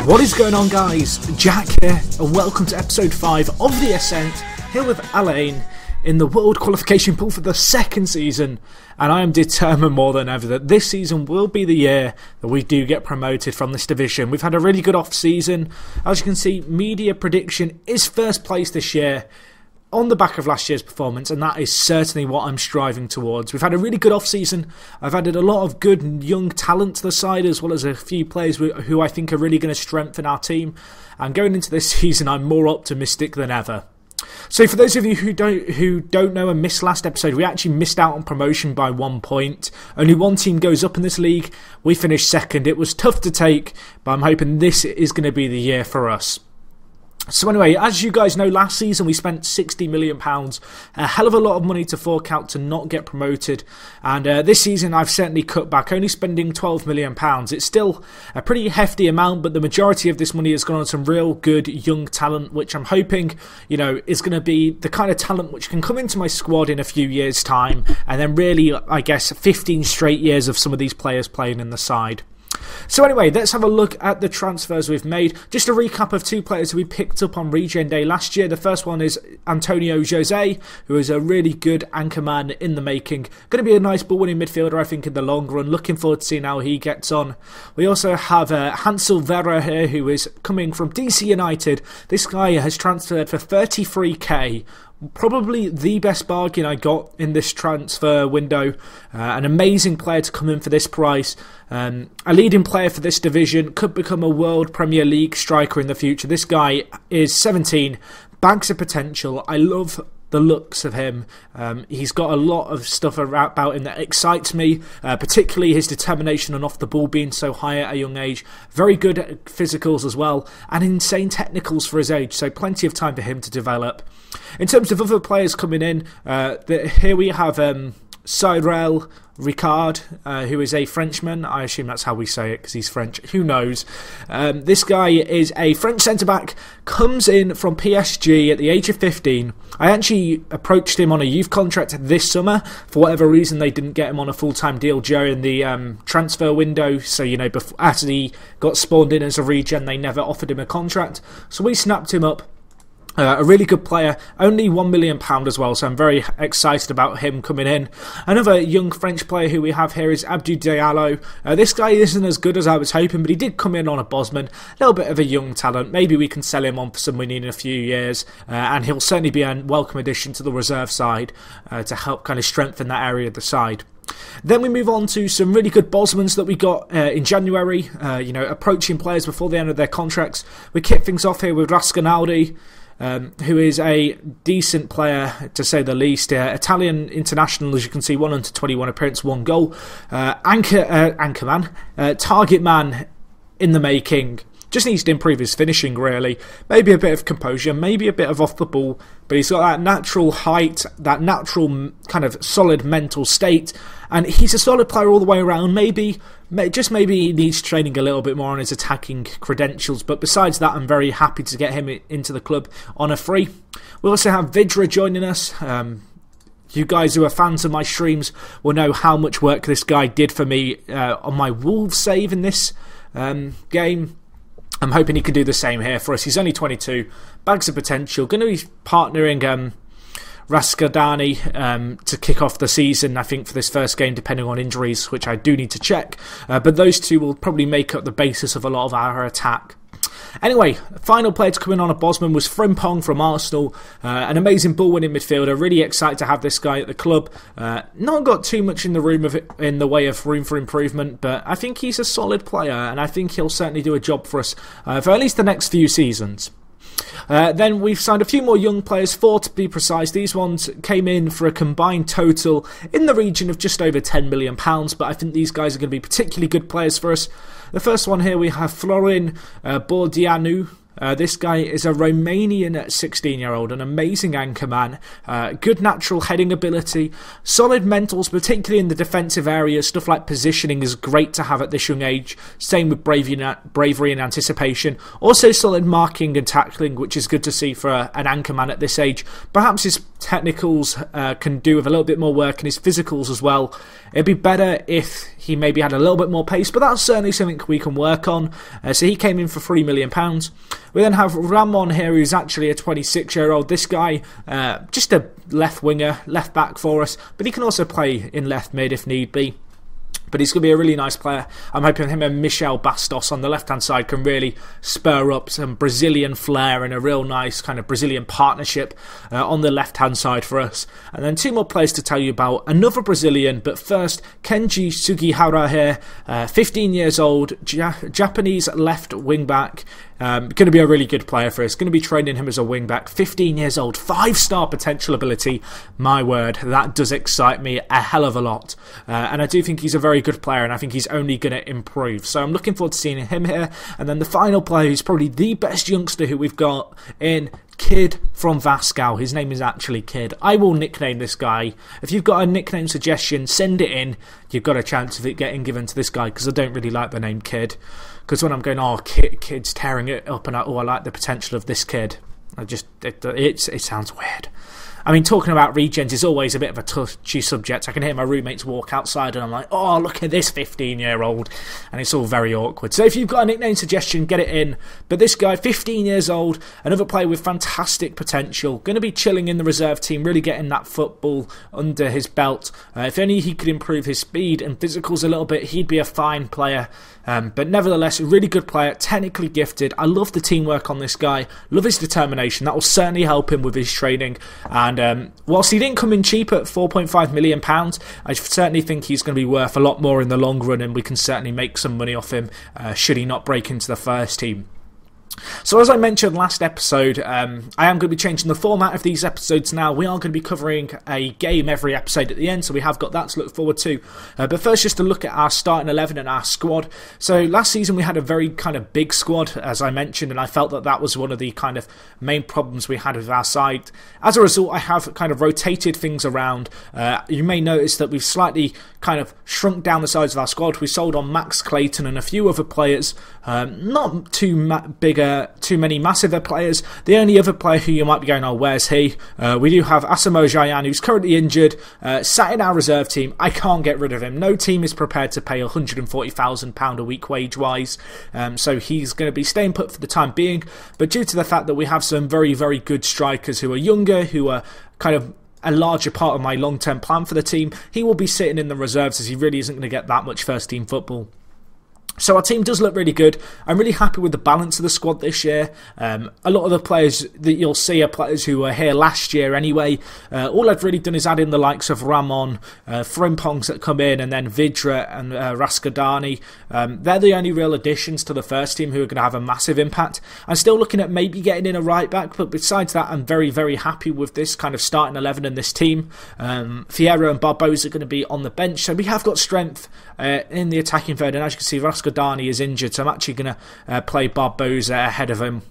What is going on, guys? Jack here, and welcome to episode 5 of the Ascent, here with Alain in the World Qualification Pool for the second season, and I am determined more than ever that this season will be the year that we do get promoted from this division. We've had a really good off-season. As you can see, media prediction is first place this year, on the back of last year's performance, and that is certainly what I'm striving towards. We've had a really good off-season. I've added a lot of good young talent to the side, as well as a few players who I think are really going to strengthen our team. And going into this season, I'm more optimistic than ever. So for those of you who don't know and missed last episode, we actually missed out on promotion by 1 point. Only one team goes up in this league. We finished second. It was tough to take, but I'm hoping this is going to be the year for us. So anyway, as you guys know, last season we spent £60 million, a hell of a lot of money to fork out to not get promoted, and this season I've certainly cut back, only spending £12 million. It's still a pretty hefty amount, but the majority of this money has gone on some real good young talent, which I'm hoping, is going to be the kind of talent which can come into my squad in a few years' time, and then really, I guess, 15 straight years of some of these players playing in the side. So anyway, let's have a look at the transfers we've made. Just a recap of two players we picked up on Regen Day last year. The first one is Antonio Jose, who is a really good anchorman in the making. Going to be a nice ball-winning midfielder, I think, in the long run. Looking forward to seeing how he gets on. We also have Hansel Vera here, who is coming from DC United. This guy has transferred for 33k. Probably the best bargain I got in this transfer window. An amazing player to come in for this price. A leading player for this division. Could become a World Premier League striker in the future. This guy is 17. Bags of potential. I love the looks of him. He's got a lot of stuff about him that excites me, particularly his determination and off the ball being so high at a young age. Very good at physicals as well, and insane technicals for his age, so plenty of time for him to develop. In terms of other players coming in, here we have Cyril Ricard, who is a Frenchman. I assume that's how we say it because he's French. Who knows? This guy is a French centre-back, comes in from PSG at the age of 15. I actually approached him on a youth contract this summer. For whatever reason, they didn't get him on a full-time deal during the transfer window. So, after he got spawned in as a regen, they never offered him a contract. So we snapped him up. A really good player, only £1 million as well, so I'm very excited about him coming in. Another young French player who we have here is Abdou Diallo. This guy isn't as good as I was hoping, but he did come in on a Bosman. A little bit of a young talent. Maybe we can sell him on for some money in a few years, and he'll certainly be a welcome addition to the reserve side to help kind of strengthen that area of the side. Then we move on to some really good Bosmans that we got in January, approaching players before the end of their contracts. We kick things off here with Rascanaldi, who is a decent player, to say the least. Italian international, as you can see, 121 appearance, 1 goal. Anchorman, target man in the making. Just needs to improve his finishing, really. Maybe a bit of composure, maybe a bit of off the ball, but he's got that natural height, that natural kind of solid mental state, and he's a solid player all the way around. Maybe he needs training a little bit more on his attacking credentials, but besides that, I'm very happy to get him into the club on a free. We also have Vidra joining us. You guys who are fans of my streams will know how much work this guy did for me on my Wolves save in this game. I'm hoping he can do the same here for us. He's only 22, bags of potential. Going to be partnering Rascadani to kick off the season, I think, for this first game, depending on injuries, which I do need to check. But those two will probably make up the basis of a lot of our attack. Anyway, final player to come in on a Bosman was Frimpong from Arsenal. An amazing ball-winning midfielder. Really excited to have this guy at the club. Not got too much in the way of room for improvement, but I think he's a solid player, and I think he'll certainly do a job for us for at least the next few seasons. Then we've signed a few more young players, 4 to be precise. These ones came in for a combined total in the region of just over £10 million, but I think these guys are going to be particularly good players for us. The first one here, we have Florin Bordianu. This guy is a Romanian 16-year-old, an amazing anchorman, good natural heading ability, solid mentals, particularly in the defensive area. Stuff like positioning is great to have at this young age. Same with bravery and anticipation. Also solid marking and tackling, which is good to see for an anchorman at this age. Perhaps his technicals can do with a little bit more work, and his physicals as well. It'd be better if he maybe had a little bit more pace, but that's certainly something we can work on. So he came in for £3 million. We then have Ramon here, who's actually a 26-year-old. This guy, just a left winger, left back for us, but he can also play in left mid if need be. But he's going to be a really nice player. I'm hoping him and Michel Bastos on the left-hand side can really spur up some Brazilian flair and a real nice kind of Brazilian partnership on the left-hand side for us. And then two more players to tell you about. Another Brazilian, but first, Kenji Sugihara here, 15 years old, Japanese left wing-back. Going to be a really good player for us. Going to be training him as a wing-back. 15 years old, 5-star potential ability. My word, that does excite me a hell of a lot. And I do think he's a very good player, and I think he's only going to improve. So I'm looking forward to seeing him here. And then the final player, who's probably the best youngster who we've got in, Kid from Vasco. His name is actually Kid. I will nickname this guy. If you've got a nickname suggestion, send it in. You've got a chance of it getting given to this guy, because I don't really like the name Kid. Because when I'm going, oh, Kid's tearing it up, and I like the potential of this kid. It sounds weird. I mean, talking about regens is always a bit of a touchy subject. I can hear my roommates walk outside and I'm like, oh, look at this 15-year-old. And it's all very awkward. So if you've got a nickname suggestion, get it in. But this guy, 15 years old, another player with fantastic potential. Going to be chilling in the reserve team, really getting that football under his belt. If only he could improve his speed and physicals a little bit, he'd be a fine player. But nevertheless, a really good player, technically gifted. I love the teamwork on this guy. Love his determination. That will certainly help him with his training. And whilst he didn't come in cheap at £4.5 million, I certainly think he's going to be worth a lot more in the long run, and we can certainly make some money off him should he not break into the first team. So as I mentioned last episode, I am going to be changing the format of these episodes now. We are going to be covering a game every episode at the end, so we have got that to look forward to. But first, just to look at our starting 11 and our squad. So last season we had a very kind of big squad, as I mentioned, and I felt that that was one of the kind of main problems we had with our side. As a result, I have kind of rotated things around. You may notice that we've slightly kind of shrunk down the size of our squad. We sold on Max Clayton and a few other players. Not too many massive players. The only other player who you might be going, oh, where's he? We do have Asamo Jayan, who's currently injured, sat in our reserve team. I can't get rid of him. No team is prepared to pay £140,000 a week wage-wise, so he's going to be staying put for the time being. But due to the fact that we have some very, very good strikers who are younger, who are kind of a larger part of my long-term plan for the team, he will be sitting in the reserves, as he really isn't going to get that much first-team football. So our team does look really good. I'm really happy with the balance of the squad this year. A lot of the players that you'll see are players who were here last year anyway. All I've really done is add in the likes of Ramon, Frimpongs that come in, and then Vidra and Rascadani. They're the only real additions to the first team who are going to have a massive impact. I'm still looking at maybe getting in a right back, but besides that, I'm very, very happy with this kind of starting 11 in this team. Fierro and Barbosa are going to be on the bench, so we have got strength in the attacking third, and as you can see, Rascadani is injured, so I'm actually going to play Barbosa ahead of him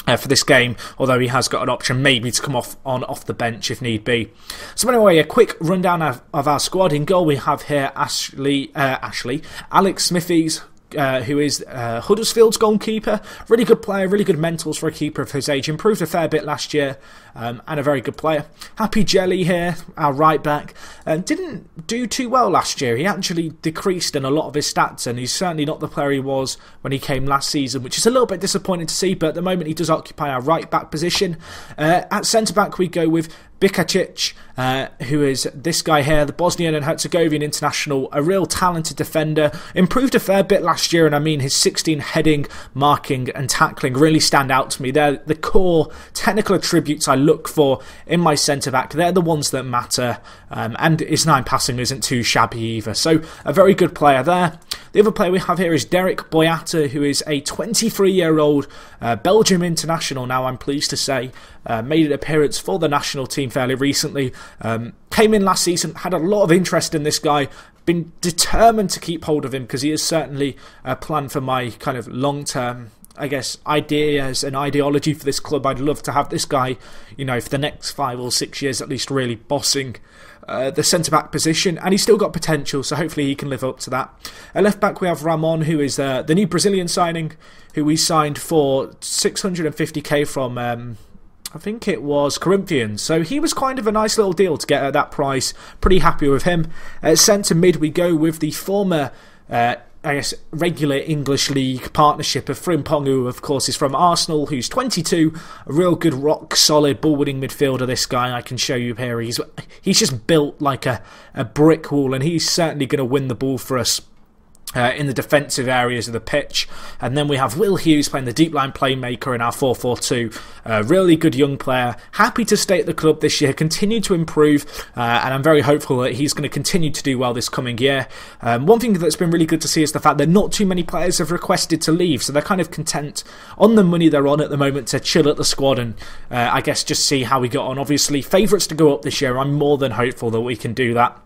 for this game, although he has got an option maybe to come off the bench if need be. So anyway, a quick rundown of our squad. In goal we have here Alex Smithies, who is Huddersfield's goalkeeper. Really good player, really good mentals for a keeper of his age. Improved a fair bit last year, and a very good player. Happy Jelly here, our right back. Didn't do too well last year. He actually decreased in a lot of his stats, and he's certainly not the player he was when he came last season, which is a little bit disappointing to see, but at the moment he does occupy our right back position. At centre back we go with Bikacic, who is this guy here, the Bosnian and Herzegovinian international, a real talented defender. Improved a fair bit last year, and I mean his 16 heading, marking and tackling really stand out to me. They're the core technical attributes I look for in my centre-back. They're the ones that matter, and his 9 passing isn't too shabby either. So a very good player there. The other player we have here is Derek Boyata, who is a 23-year-old Belgium international now, I'm pleased to say. Made an appearance for the national team fairly recently. Came in last season, had a lot of interest in this guy. Been determined to keep hold of him because he is certainly a plan for my kind of long-term, I guess, ideas and ideology for this club. I'd love to have this guy, you know, for the next 5 or 6 years at least, really bossing the centre-back position, and he's still got potential, so hopefully he can live up to that. At left-back we have Ramon, who is the new Brazilian signing, who we signed for 650k from I think it was Corinthians. So he was kind of a nice little deal to get at that price. Pretty happy with him. Centre mid, we go with the former regular English League partnership of Frimpong, who of course is from Arsenal, who's 22, a real good rock solid ball winning midfielder. This guy I can show you here, he's just built like a brick wall, and he's certainly going to win the ball for us in the defensive areas of the pitch. And then we have Will Hughes playing the deep line playmaker in our 4-4-2. Really good young player, happy to stay at the club this year, continue to improve, and I'm very hopeful that he's going to continue to do well this coming year. One thing that's been really good to see is the fact that not too many players have requested to leave, so they're kind of content on the money they're on at the moment to chill at the squad and I guess just see how we got on. Obviously favourites to go up this year, I'm more than hopeful that we can do that.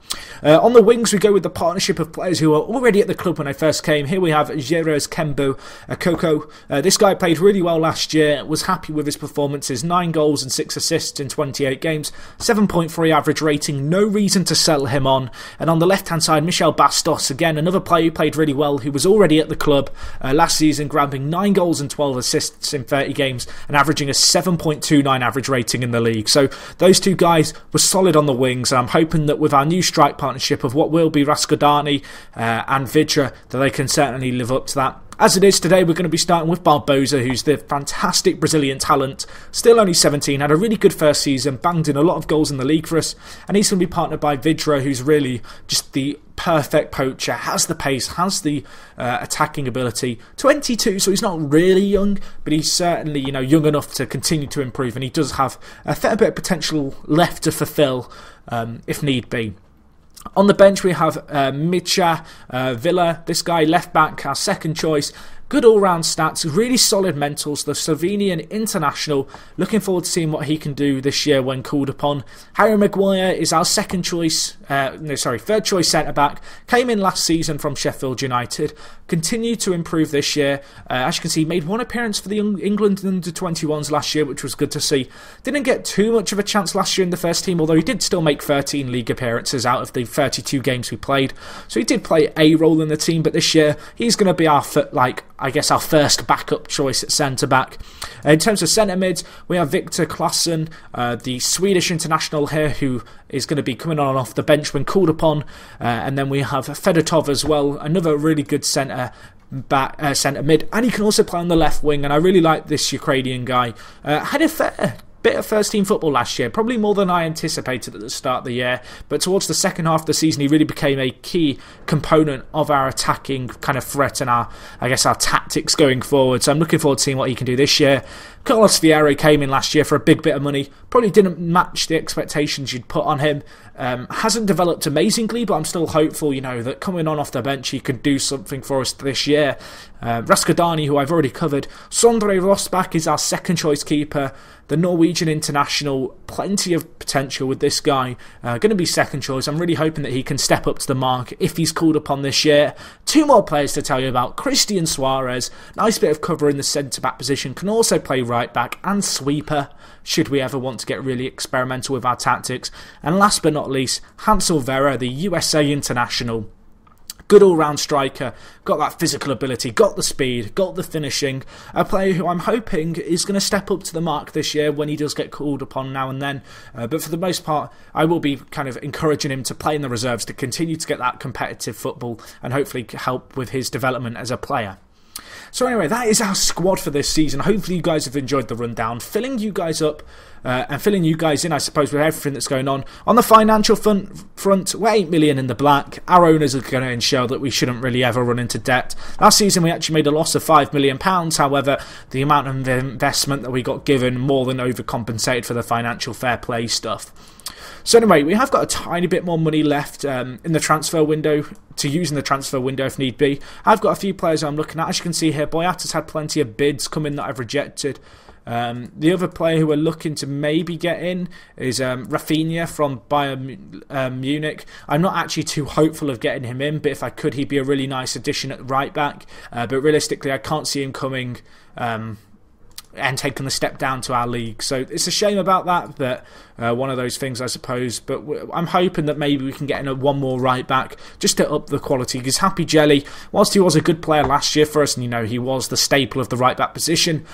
On the wings, we go with the partnership of players who are already at the club when I first came. Here we have Jerez Kembo Koko. This guy played really well last year, was happy with his performances, 9 goals and 6 assists in 28 games, 7.3 average rating, no reason to sell him on. And on the left hand side, Michel Bastos, again another player who played really well, who was already at the club last season, grabbing 9 goals and 12 assists in 30 games and averaging a 7.29 average rating in the league. So those two guys were solid on the wings, and I'm hoping that with our new strike partnership of what will be Raskodani and Vidra, that they can certainly live up to that. As it is today, we're going to be starting with Barbosa, who's the fantastic Brazilian talent, still only 17, had a really good first season, banged in a lot of goals in the league for us, and he's going to be partnered by Vidra, who's really just the perfect poacher, has the pace, has the attacking ability. 22, so he's not really young, but he's certainly, young enough to continue to improve, and he does have a fair bit of potential left to fulfill if need be. On the bench we have Micha Villa, this guy left back, our second choice. Good all-round stats, really solid mentals, the Slovenian international. Looking forward to seeing what he can do this year when called upon. Harry Maguire is our third choice centre-back. Came in last season from Sheffield United. Continued to improve this year. As you can see, made one appearance for the England under-21s last year, which was good to see. Didn't get too much of a chance last year in the first team, although he did still make 13 league appearances out of the 32 games we played. So he did play a role in the team, but this year he's going to be our first backup choice at centre-back. In terms of centre-mids, we have Victor Claesson, the Swedish international here, who is going to be coming on and off the bench when called upon. And then we have Fedotov as well, another really good centre-mid. And he can also play on the left wing, and I really like this Ukrainian guy. Had a fair bit of first team football last year, probably more than I anticipated at the start of the year, but towards the second half of the season he really became a key component of our attacking kind of threat and our tactics going forward. So I'm looking forward to seeing what he can do this year. Carlos Vieira came in last year for a big bit of money, probably didn't match the expectations you'd put on him. Hasn't developed amazingly, but I'm still hopeful, that coming on off the bench he could do something for us this year. Raskodani, who I've already covered. Sondre Rosbach is our second choice keeper. The Norwegian international, plenty of potential with this guy. Going to be second choice. I'm really hoping that he can step up to the mark if he's called upon this year. 2 more players to tell you about. Christian Suarez, nice bit of cover in the centre-back position, can also play right-back and sweeper, should we ever want to get really experimental with our tactics. And last but not least, Hansel Vera, the USA international. Good all-round striker, got that physical ability, got the speed, got the finishing. A player who I'm hoping is going to step up to the mark this year when he does get called upon now and then. But for the most part, I will be kind of encouraging him to play in the reserves to continue to get that competitive football and hopefully help with his development as a player. So anyway, that is our squad for this season. Hopefully you guys have enjoyed the rundown, filling you guys up and filling you guys in, I suppose, with everything that's going on. On the financial front, we're 8 million in the black. Our owners are going to ensure that we shouldn't really ever run into debt. Last season we actually made a loss of £5 million. However, the amount of investment that we got given more than overcompensated for the financial fair play stuff. So anyway, we have got a tiny bit more money left in the transfer window to use in the transfer window if need be. I've got a few players I'm looking at. As you can see here, Boyata's had plenty of bids come in that I've rejected. The other player who we're looking to maybe get in is Rafinha from Bayern Munich. I'm not actually too hopeful of getting him in, but if I could, he'd be a really nice addition at right back. But realistically, I can't see him coming and taking the step down to our league. So it's a shame about that, but one of those things, I suppose. But I'm hoping that maybe we can get in one more right back just to up the quality, because Happy Jelly, whilst he was a good player last year for us, and he was the staple of the right back position,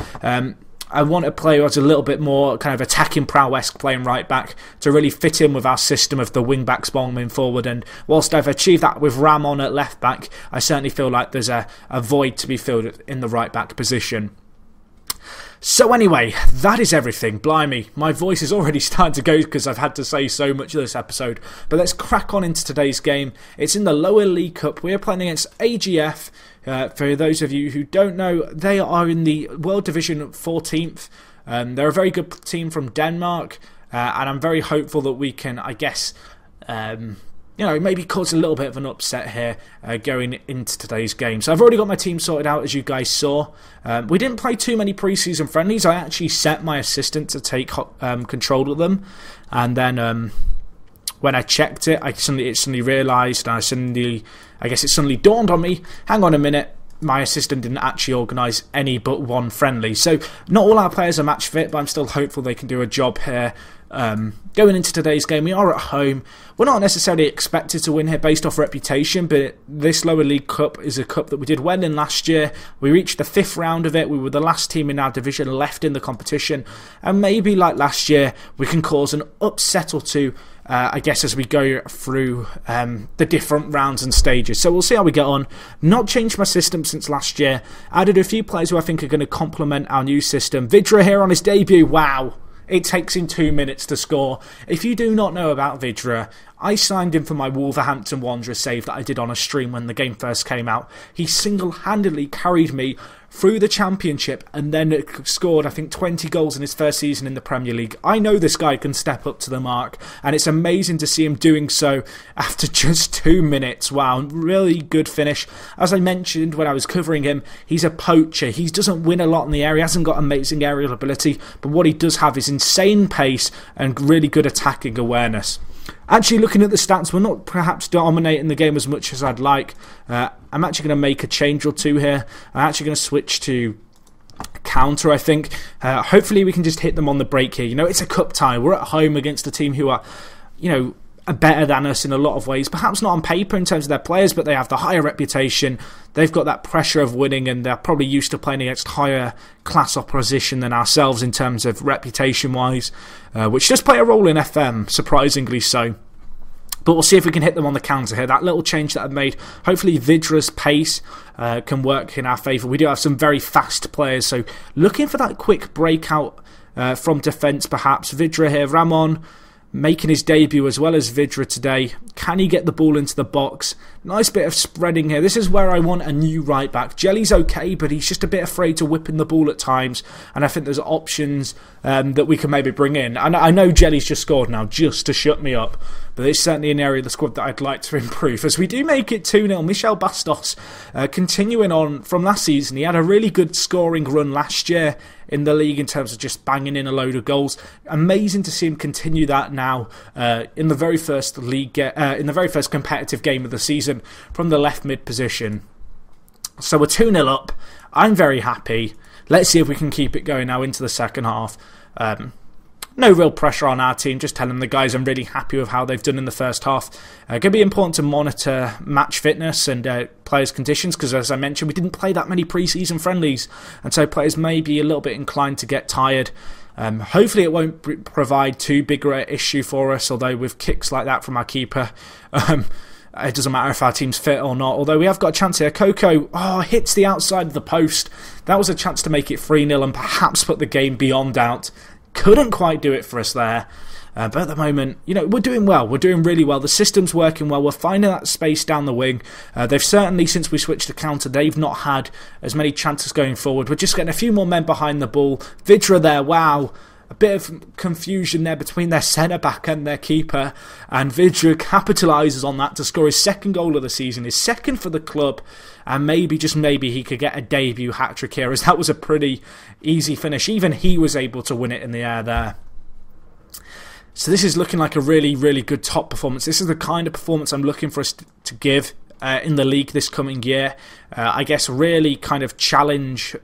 I want a player who has a little bit more kind of attacking prowess playing right back to really fit in with our system of the wing backs bombing forward. And whilst I've achieved that with Ramon at left back, I certainly feel like there's a void to be filled in the right back position. So anyway, that is everything. Blimey, my voice is already starting to go because I've had to say so much of this episode. But let's crack on into today's game. It's in the Lower League Cup. We are playing against AGF. For those of you who don't know, they are in the World Division 14th. They're a very good team from Denmark. And I'm very hopeful that we can, I guess, maybe cause a little bit of an upset here going into today's game. So I've already got my team sorted out, as you guys saw. We didn't play too many pre-season friendlies. I actually set my assistant to take control of them. And then when I checked it, it suddenly realised, and it suddenly dawned on me, hang on a minute, my assistant didn't actually organise any but one friendly. So not all our players are match fit, but I'm still hopeful they can do a job here. Going into today's game, we are at home. We're not necessarily expected to win here based off reputation, but this Lower League Cup is a cup that we did well in last year. We reached the 5th round of it. We were the last team in our division left in the competition, and maybe like last year, we can cause an upset or two, as we go through the different rounds and stages. So we'll see how we get on. Not changed my system since last year. Added a few players who I think are going to complement our new system. Vidra here on his debut. Wow. It takes him 2 minutes to score. If you do not know about Vidra, I signed him for my Wolverhampton Wanderers save that I did on a stream when the game first came out. He single-handedly carried me through the Championship and then scored, I think, 20 goals in his first season in the Premier League. I know this guy can step up to the mark, and it's amazing to see him doing so after just 2 minutes. Wow, really good finish. As I mentioned when I was covering him, he's a poacher. He doesn't win a lot in the area, hasn't got amazing aerial ability, but what he does have is insane pace and really good attacking awareness. Actually, looking at the stats, we're not perhaps dominating the game as much as I'd like. I'm actually going to make a change or two here. I'm actually going to switch to counter, I think. Hopefully we can just hit them on the break here. You know, it's a cup tie. We're at home against a team who are, are better than us in a lot of ways. Perhaps not on paper in terms of their players, but they have the higher reputation. They've got that pressure of winning, and they're probably used to playing against higher class opposition than ourselves in terms of reputation-wise, which does play a role in FM, surprisingly so. But we'll see if we can hit them on the counter here. That little change that I've made, hopefully Vidra's pace can work in our favour. We do have some very fast players, so looking for that quick breakout from defence perhaps. Vidra here, Ramon making his debut as well as Vidra today. Can he get the ball into the box? Nice bit of spreading here. This is where I want a new right back. Jelly's okay, but he's just a bit afraid to whip in the ball at times, and I think there's options that we can maybe bring in. And I know Jelly's just scored now just to shut me up, but it's certainly an area of the squad that I'd like to improve. As we do make it 2-0, Michel Bastos continuing on from last season. He had a really good scoring run last year in the league in terms of just banging in a load of goals. Amazing to see him continue that now in the very first in the very first competitive game of the season from the left mid position. So we're 2-0 up. I'm very happy. Let's see if we can keep it going now into the second half. No real pressure on our team, just telling the guys I'm really happy with how they've done in the first half. Going to be important to monitor match fitness and players' conditions, because as I mentioned, we didn't play that many pre-season friendlies, and so players may be a little bit inclined to get tired. Hopefully it won't provide too big an issue for us, although with kicks like that from our keeper, it doesn't matter if our team's fit or not. Although we have got a chance here. Coco hits the outside of the post. That was a chance to make it 3-0 and perhaps put the game beyond doubt. Couldn't quite do it for us there. But at the moment, we're doing well. We're doing really well. The system's working well. We're finding that space down the wing. They've certainly, since we switched to counter, they've not had as many chances going forward. We're just getting a few more men behind the ball. Vidra there, wow. A bit of confusion there between their centre-back and their keeper. And Vidra capitalises on that to score his second goal of the season, his second for the club. And maybe, just maybe, he could get a debut hat-trick here, as that was a pretty easy finish. Even he was able to win it in the air there. So this is looking like a really, really good top performance. This is the kind of performance I'm looking for us to give in the league this coming year. I guess really kind of challenge...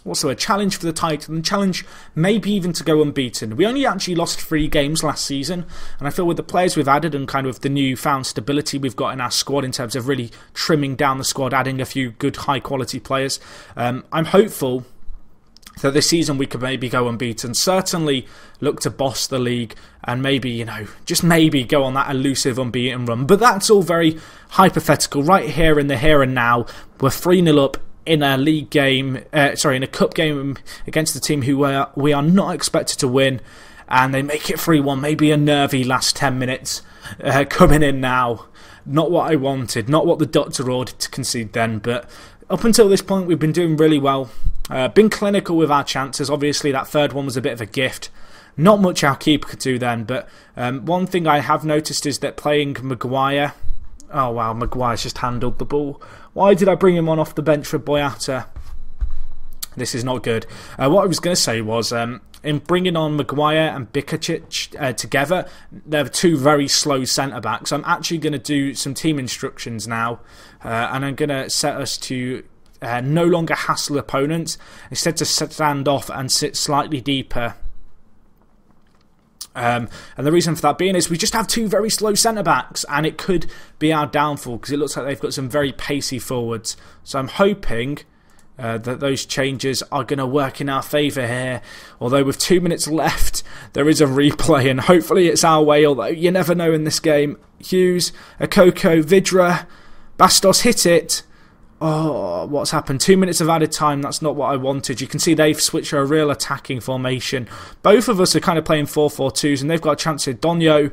also a challenge for the title, and challenge maybe even to go unbeaten. We only actually lost 3 games last season, and I feel with the players we've added and kind of the newfound stability we've got in our squad in terms of really trimming down the squad, adding a few good high quality players, I'm hopeful that this season we could maybe go unbeaten, certainly look to boss the league, and maybe, you know, just maybe go on that elusive unbeaten run. But that's all very hypothetical. Right here in the here and now, we're 3-0 up in a league game, in a cup game against the team who we are not expected to win, and they make it 3-1. Maybe a nervy last 10 minutes coming in now. Not what I wanted, not what the doctor ordered to concede then, but up until this point we've been doing really well. Been clinical with our chances. Obviously that third one was a bit of a gift. Not much our keeper could do then, but one thing I have noticed is that playing Maguire... Oh wow, Maguire's just handled the ball. Why did I bring him on off the bench for Boyata? This is not good. What I was going to say was, in bringing on Maguire and Bikacic together, they're two very slow centre-backs. I'm actually going to do some team instructions now, and I'm going to set us to no longer hassle opponents, instead to stand off and sit slightly deeper. And the reason for that being is we just have two very slow centre-backs, and it could be our downfall because it looks like they've got some very pacey forwards. So I'm hoping that those changes are going to work in our favour here. Although with 2 minutes left, there is a replay, and hopefully it's our way, although you never know in this game. Hughes, Akoko, Vidra, Bastos hit it. Oh, what's happened? 2 minutes of added time. That's not what I wanted. You can see they've switched to a real attacking formation. Both of us are kind of playing 4-4-2s, and they've got a chance here. Donyo,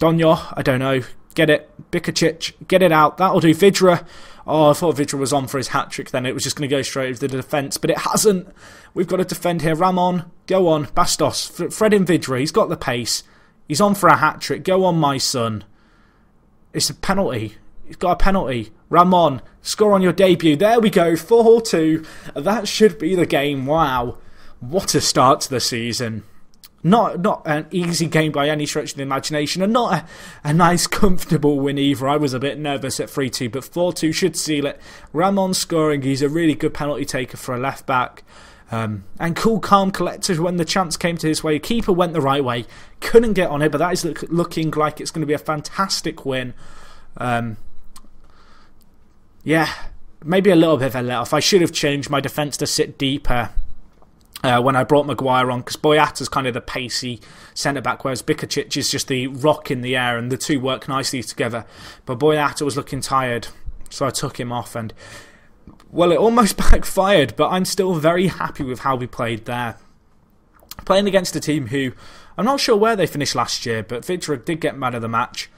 I don't know. Get it. Bikacic, get it out. That'll do. Vidra. Oh, I thought Vidra was on for his hat-trick then. It was just going to go straight over the defence, but it hasn't. We've got to defend here. Ramon, go on. Bastos, Fred in Vidra. He's got the pace. He's on for a hat-trick. Go on, my son. It's a penalty. He's got a penalty. Ramon, score on your debut. There we go, 4-2. That should be the game. Wow. What a start to the season. Not an easy game by any stretch of the imagination, and not a nice, comfortable win either. I was a bit nervous at 3-2, but 4-2 should seal it. Ramon scoring. He's a really good penalty taker for a left-back. And cool, calm, collected when the chance came to his way. Keeper went the right way. Couldn't get on it, but that is looking like it's going to be a fantastic win. Yeah, maybe a little bit of a let-off. I should have changed my defence to sit deeper when I brought Maguire on, because Boyata's kind of the pacey centre-back, whereas Bikacic is just the rock in the air, and the two work nicely together. But Boyata was looking tired, so I took him off, and, well, it almost backfired, but I'm still very happy with how we played there. Playing against a team who, I'm not sure where they finished last year, but Vidra did get man of the match.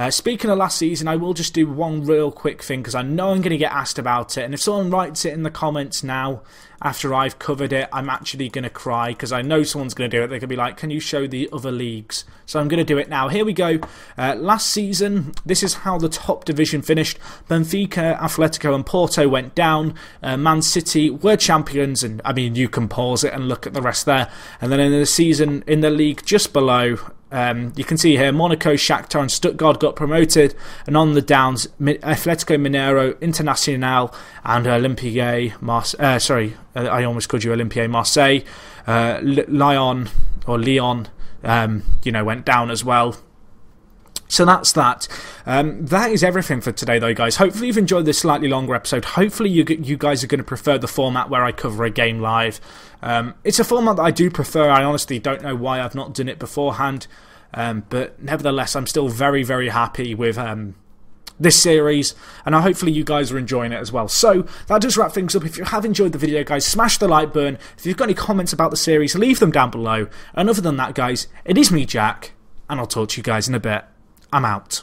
Speaking of last season, I will just do one real quick thing, because I know I'm going to get asked about it, and if someone writes it in the comments now after I've covered it, I'm actually going to cry, because I know someone's going to do it. They're going to be like, can you show the other leagues? So I'm going to do it now. Here we go. Last season, this is how the top division finished. Benfica, Atletico and Porto went down. Man City were champions, and I mean, you can pause it and look at the rest there. And then in the season, in the league just below, you can see here Monaco, Shakhtar and Stuttgart got promoted, and on the downs Atletico Mineiro, Internacional and Olympique Marseille, I almost called you Olympique Marseille, Lyon, went down as well. So that's that. That is everything for today though, guys. Hopefully you've enjoyed this slightly longer episode. Hopefully you guys are going to prefer the format where I cover a game live. It's a format that I do prefer. I honestly don't know why I've not done it beforehand. But nevertheless, I'm still very, very happy with this series, and hopefully you guys are enjoying it as well. So that does wrap things up. If you have enjoyed the video, guys, smash the like button. If you've got any comments about the series, leave them down below. And other than that, guys, it is me, Jack, and I'll talk to you guys in a bit. I'm out.